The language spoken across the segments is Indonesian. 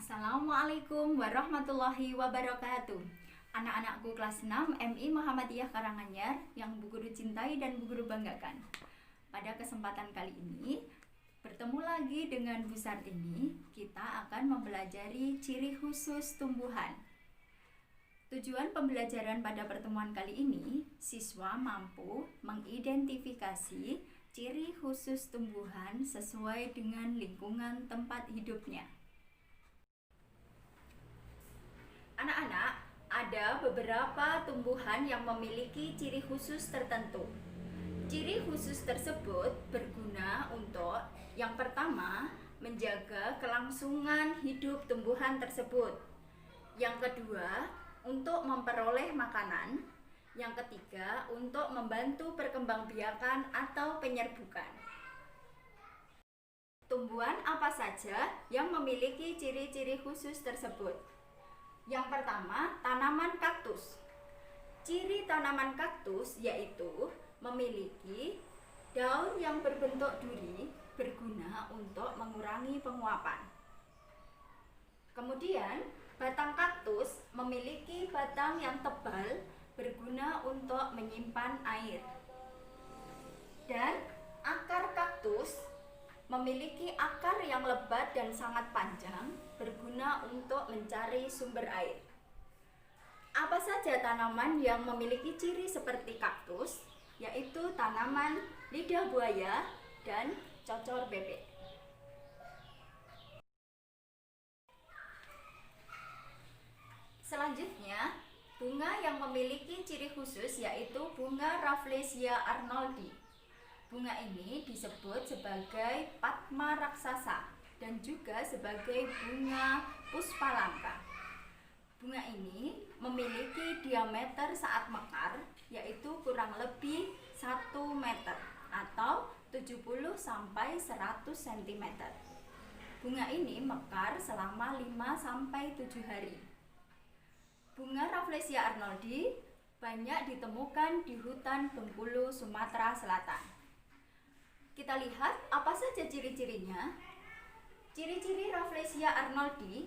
Assalamualaikum warahmatullahi wabarakatuh. Anak-anakku kelas 6 MI Muhammadiyah Karanganyar yang Bu Guru cintai dan Bu Guru banggakan. Pada kesempatan kali ini, bertemu lagi dengan Bu Sartini, kita akan mempelajari ciri khusus tumbuhan. Tujuan pembelajaran pada pertemuan kali ini, siswa mampu mengidentifikasi ciri khusus tumbuhan sesuai dengan lingkungan tempat hidupnya. Anak-anak, ada beberapa tumbuhan yang memiliki ciri khusus tertentu. Ciri khusus tersebut berguna untuk yang pertama, menjaga kelangsungan hidup tumbuhan tersebut. Yang kedua, untuk memperoleh makanan. Yang ketiga, untuk membantu perkembangbiakan atau penyerbukan. Tumbuhan apa saja yang memiliki ciri-ciri khusus tersebut? Yang pertama, tanaman kaktus. Ciri tanaman kaktus yaitu memiliki daun yang berbentuk duri, berguna untuk mengurangi penguapan. Kemudian, batang kaktus memiliki batang yang tebal, berguna untuk menyimpan air. Dan akar kaktus memiliki akar yang lebat dan sangat panjang, berguna untuk mencari sumber air. Apa saja tanaman yang memiliki ciri seperti kaktus? Yaitu tanaman lidah buaya dan cocor bebek. Selanjutnya, bunga yang memiliki ciri khusus yaitu bunga Rafflesia arnoldi. Bunga ini disebut sebagai Padma raksasa dan juga sebagai bunga puspalangka. Bunga ini memiliki diameter saat mekar yaitu kurang lebih 1 meter atau 70 sampai 100 cm. Bunga ini mekar selama 5 sampai 7 hari. Bunga Rafflesia arnoldi banyak ditemukan di hutan Bengkulu, Sumatera Selatan. Kita lihat apa saja ciri-cirinya. Ciri-ciri Rafflesia arnoldi,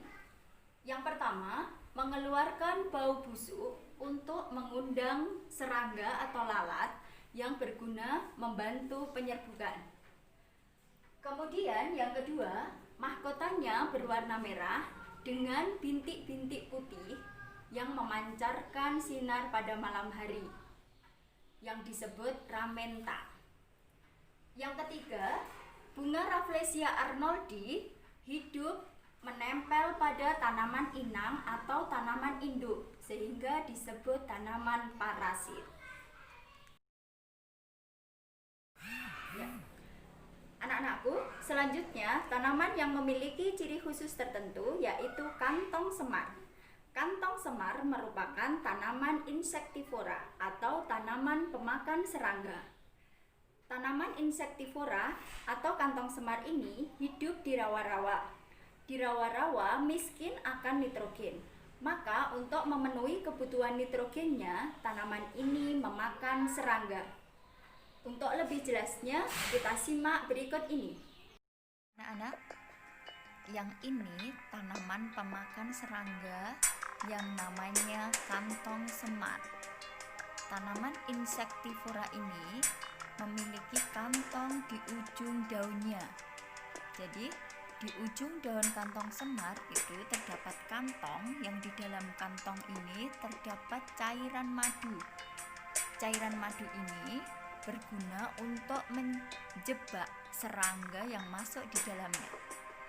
yang pertama, mengeluarkan bau busuk untuk mengundang serangga atau lalat yang berguna membantu penyerbukan. Kemudian yang kedua, mahkotanya berwarna merah dengan bintik-bintik putih yang memancarkan sinar pada malam hari, yang disebut ramenta. Yang ketiga, bunga Rafflesia arnoldi hidup menempel pada tanaman inang atau tanaman induk, sehingga disebut tanaman parasit. Ya. Anak-anakku, selanjutnya tanaman yang memiliki ciri khusus tertentu yaitu kantong semar. Kantong semar merupakan tanaman insektivora atau tanaman pemakan serangga. Tanaman insektivora atau kantong semar ini hidup di rawa-rawa. Di rawa-rawa miskin akan nitrogen. Maka untuk memenuhi kebutuhan nitrogennya, tanaman ini memakan serangga. Untuk lebih jelasnya, kita simak berikut ini. Anak-anak, yang ini tanaman pemakan serangga yang namanya kantong semar. Tanaman insektivora ini memiliki kantong di ujung daunnya. Jadi di ujung daun kantong semar itu terdapat kantong yang di dalam kantong ini terdapat cairan madu. Cairan madu ini berguna untuk menjebak serangga yang masuk di dalamnya.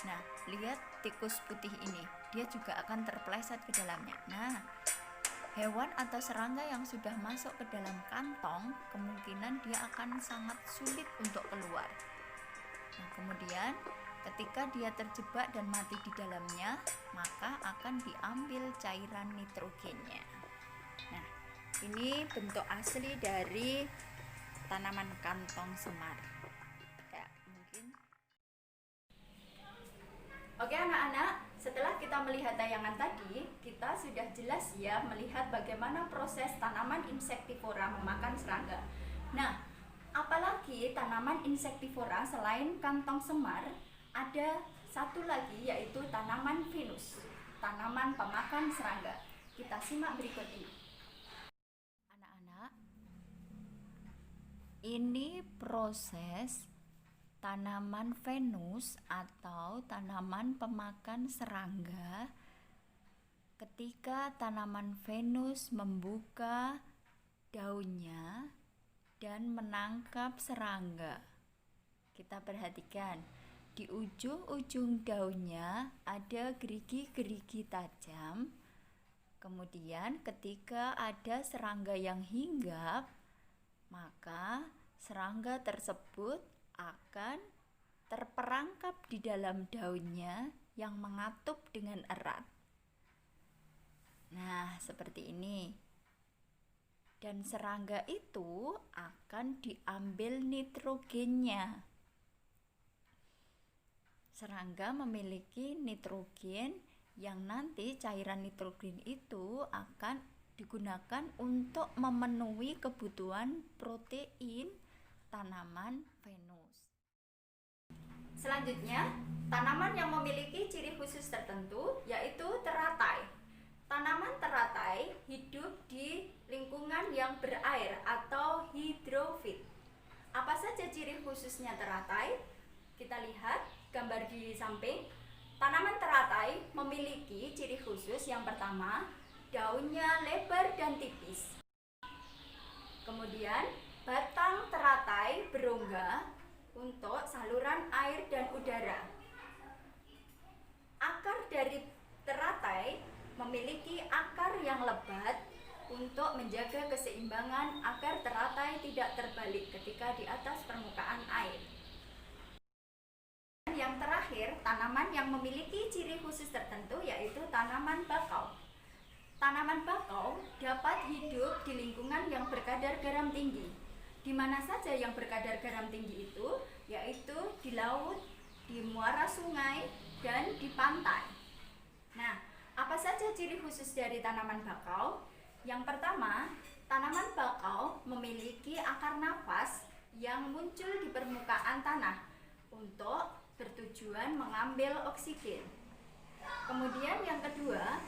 Nah, lihat tikus putih ini, dia juga akan terpeleset ke dalamnya. Nah, hewan atau serangga yang sudah masuk ke dalam kantong, kemungkinan dia akan sangat sulit untuk keluar. Nah, kemudian ketika dia terjebak dan mati di dalamnya, maka akan diambil cairan nitrogennya. Nah, ini bentuk asli dari tanaman kantong semar. Ya, mungkin. Oke anak-anak, setelah kita melihat tayangan tadi, kita sudah jelas ya melihat bagaimana proses tanaman insektivora memakan serangga. Nah, apalagi tanaman insektivora selain kantong semar, ada satu lagi yaitu tanaman Venus, tanaman pemakan serangga. Kita simak berikut ini. Anak-anak, ini proses tanaman Venus atau tanaman pemakan serangga. Ketika tanaman Venus membuka daunnya dan menangkap serangga. Kita perhatikan, di ujung-ujung daunnya ada gerigi-gerigi tajam. Kemudian ketika ada serangga yang hinggap, maka serangga tersebut akan terperangkap di dalam daunnya yang mengatup dengan erat. Nah, seperti ini. Dan serangga itu akan diambil nitrogennya. Serangga memiliki nitrogen yang nanti cairan nitrogen itu akan digunakan untuk memenuhi kebutuhan protein tanaman Venus. Selanjutnya, tanaman yang memiliki ciri khusus tertentu yaitu teratai. Tanaman teratai hidup di lingkungan yang berair atau hidrofit. Apa saja ciri khususnya teratai? Kita lihat gambar di samping. Tanaman teratai memiliki ciri khusus yang pertama, daunnya lebar dan tipis. Kemudian, batang teratai berongga untuk saluran air dan udara. Akar dari teratai memiliki akar yang lebat untuk menjaga keseimbangan agar teratai tidak terbalik ketika di atas permukaan air. Yang terakhir, tanaman yang memiliki ciri khusus tertentu yaitu tanaman bakau. Tanaman bakau dapat hidup di lingkungan yang berkadar garam tinggi. Di mana saja yang berkadar garam tinggi itu, yaitu di laut, di muara sungai, dan di pantai. Nah, apa saja ciri khusus dari tanaman bakau? Yang pertama, tanaman bakau memiliki akar nafas yang muncul di permukaan tanah untuk bertujuan mengambil oksigen. Kemudian yang kedua,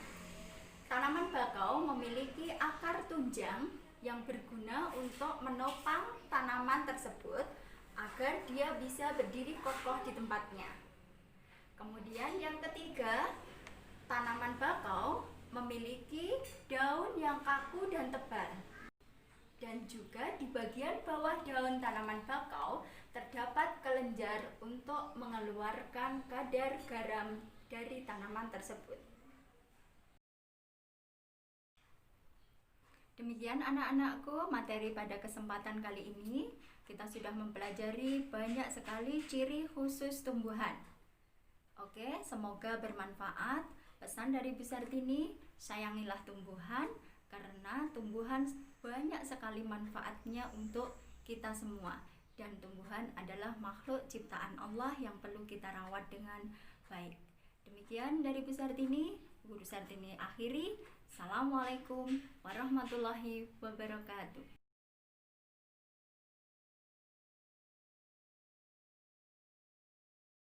tanaman bakau memiliki akar tunjang yang berguna untuk menopang tanaman tersebut agar dia bisa berdiri kokoh di tempatnya. Kemudian yang ketiga, tanaman bakau memiliki daun yang kaku dan tebal. Dan juga di bagian bawah daun tanaman bakau terdapat kelenjar untuk mengeluarkan kadar garam dari tanaman tersebut. Demikian anak-anakku, materi pada kesempatan kali ini kita sudah mempelajari banyak sekali ciri khusus tumbuhan. Oke, semoga bermanfaat. Pesan dari Bu Sartini, sayangilah tumbuhan karena tumbuhan banyak sekali manfaatnya untuk kita semua. Dan tumbuhan adalah makhluk ciptaan Allah yang perlu kita rawat dengan baik. Demikian dari Bu Sartini. Bu Sartini akhiri. Assalamualaikum warahmatullahi wabarakatuh.